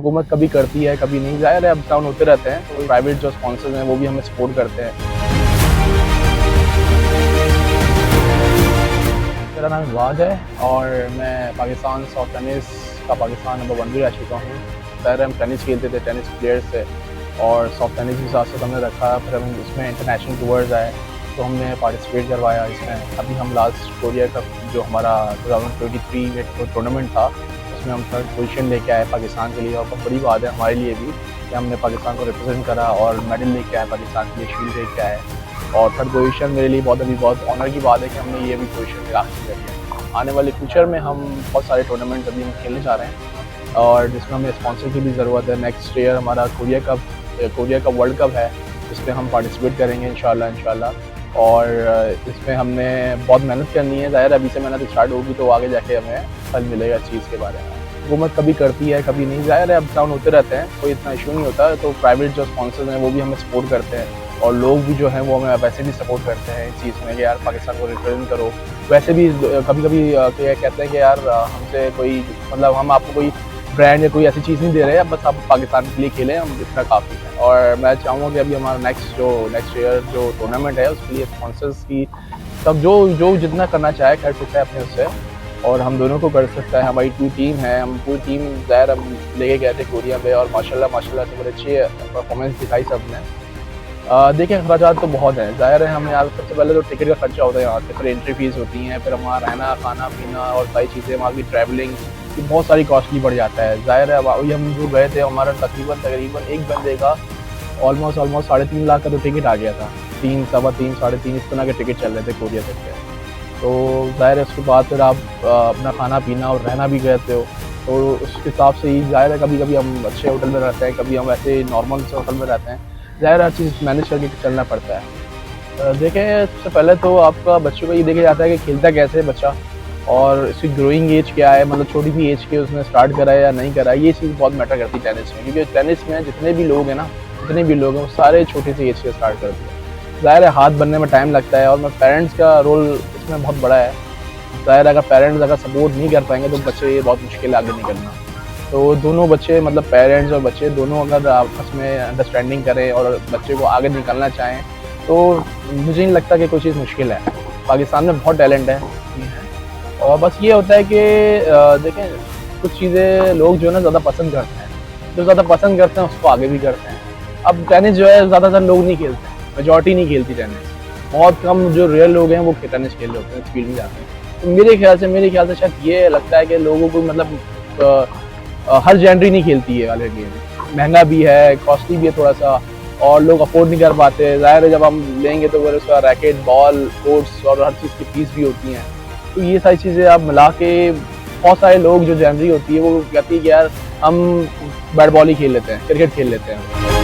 हुकूमत कभी करती है कभी नहीं, ज़ाहिर है अप डाउन होते रहते हैं। तो प्राइवेट जो स्पॉन्सर्स हैं वो भी हमें सपोर्ट करते हैं। मेरा नाम इवाद है और मैं पाकिस्तान सॉफ्ट टेनिस का पाकिस्तान नंबर 1 भी रह चुका हूँ। पहले हम टेनिस खेलते थे टेनिस प्लेयर्स से और सॉफ्ट टेनिस भी साथ साथ हमने रखा। फिर हम इसमें इंटरनेशनल टूर्स आए तो हमने पार्टिसिपेट करवाया इसमें। अभी हम लास्ट कोरिया का जो हमारा 2023 में टूर्नामेंट था उसमें हम 3rd पोजीशन लेके आए पाकिस्तान के लिए। और बहुत बड़ी बात है हमारे लिए भी कि हमने पाकिस्तान को रिप्रेजेंट करा और मेडल लेके आए पाकिस्तान के लिए, शील्ड लेके आए। और 3rd पोजीशन मेरे लिए बहुत ऑनर की बात है कि हमने ये भी पोजीशन हासिल करी है। आने वाले फ्यूचर में हम बहुत सारे टूर्नामेंट अभी हम खेलने जा रहे हैं और जिसमें हमें स्पॉन्सर की भी ज़रूरत है। नेक्स्ट ईयर हमारा कोरिया का वर्ल्ड कप है, इसमें हम पार्टिसिपेट करेंगे इंशाल्लाह। और इसमें हमने बहुत मेहनत करनी है। ज़ाहिर अभी से मेहनत स्टार्ट होगी तो आगे जाके हमें फल मिलेगा इस चीज़ के बारे में। हुकूमत कभी करती है कभी नहीं, ज़ाहिर है अप डाउन होते रहते हैं, कोई इतना इशू नहीं होता। तो प्राइवेट जो स्पॉन्सर्स हैं वो भी हमें सपोर्ट करते हैं और लोग भी जो हैं वो हमें वैसे भी सपोर्ट करते हैं इस चीज़ में कि यार पाकिस्तान को रिप्रेजेंट करो। वैसे भी कभी कभी कहते हैं कि यार हमसे कोई मतलब हम आपको कोई ब्रांड या कोई ऐसी चीज़ नहीं दे रहे हैं, बस आप पाकिस्तान के लिए खेलें, हम इतना काफ़ी है। और मैं चाहूँगा कि अभी हमारा नेक्स्ट ईयर जो टूर्नामेंट है उसके लिए स्पॉन्सर्स की सब जो जितना करना चाहे कर सकता है अपने उससे, और हम दोनों को कर सकता है। हमारी पूरी टीम है, हम पूरी टीम ज़ाहिर हम लेके गए थे कोरिया पे और माशाल्लाह से बड़े अच्छी परफॉर्मेंस दिखाई सबने। देखिए अखराजात तो बहुत हैं, ज़ाहिर है हमें यहाँ सबसे पहले तो टिकट का खर्चा होता है यहाँ से, फिर एंट्री फीस होती हैं, फिर हमारा रहना खाना पीना और सारी चीज़ें, वहाँ की ट्रैवलिंग की बहुत सारी कॉस्टली बढ़ जाता है। ज़ाहिर है अभी हम जो गए थे हमारा तकरीबन एक बंदे का ऑलमोस्ट 3.5 लाख का तो टिकट आ गया था। 3, सवा 3, 3.5 इस तरह के टिकट चल रहे थे कोरिया तक के। तो ज़ाहिर है उसके बाद फिर आप अपना खाना पीना और रहना भी कहते हो तो उस हिसाब से ही ज़ाहिर है कभी कभी हम अच्छे होटल में रहते हैं, कभी हम वैसे नॉर्मल से होटल में रहते हैं। ज़ाहिर हर चीज़ मैनेज करके चलना पड़ता है। देखें सबसे पहले तो आपका बच्चों को ये देखा जाता है कि खेलता कैसे है बच्चा और इसकी ग्रोइंग एज क्या है, मतलब छोटी सी एज के उसने स्टार्ट करा है या नहीं करा है, ये चीज़ बहुत मैटर करती है टेनिस में। क्योंकि टेनिस में जितने भी लोग हैं वो सारे छोटी सी एज से स्टार्ट करते हैं। ज़ाहिर है हाथ बनने में टाइम लगता है और पेरेंट्स का रोल इसमें बहुत बड़ा है। ज़ाहिर अगर पेरेंट्स अगर सपोर्ट नहीं कर पाएंगे तो बच्चे ये बहुत मुश्किल है आगे निकलना। तो दोनों बच्चे मतलब पेरेंट्स और बच्चे दोनों अगर आपस में अंडरस्टैंडिंग करें और बच्चे को आगे निकलना चाहें तो मुझे नहीं लगता कि कोई चीज़ मुश्किल है। पाकिस्तान में बहुत टैलेंट है और बस ये होता है कि देखें कुछ चीज़ें लोग जो है ना ज़्यादा पसंद करते हैं, जो ज़्यादा पसंद करते हैं उसको आगे भी करते हैं। अब टेनिस जो है ज़्यादातर लोग नहीं खेलते हैं, मेजॉरिटी नहीं खेलती टेनिस। बहुत कम जो रियल लोग हैं वो टेनिस खेल रहे होते हैं, स्पीड में जाते हैं। तो मेरे ख्याल से शायद ये लगता है कि लोगों को मतलब हर जेंडरी नहीं खेलती है वाले गेम। महंगा भी है, कॉस्टली भी है थोड़ा सा और लोग अफोर्ड नहीं कर पाते। ज़ाहिर है जब हम लेंगे तो फिर उसका रैकेट बॉल कोर्ट्स और हर चीज़ की फीस भी होती हैं। तो ये सारी चीज़ें आप मिला के बहुत सारे लोग जो जेंडरी होती है वो कहती है कि यार हम बैट बॉल ही खेल लेते हैं, क्रिकेट खेल लेते हैं।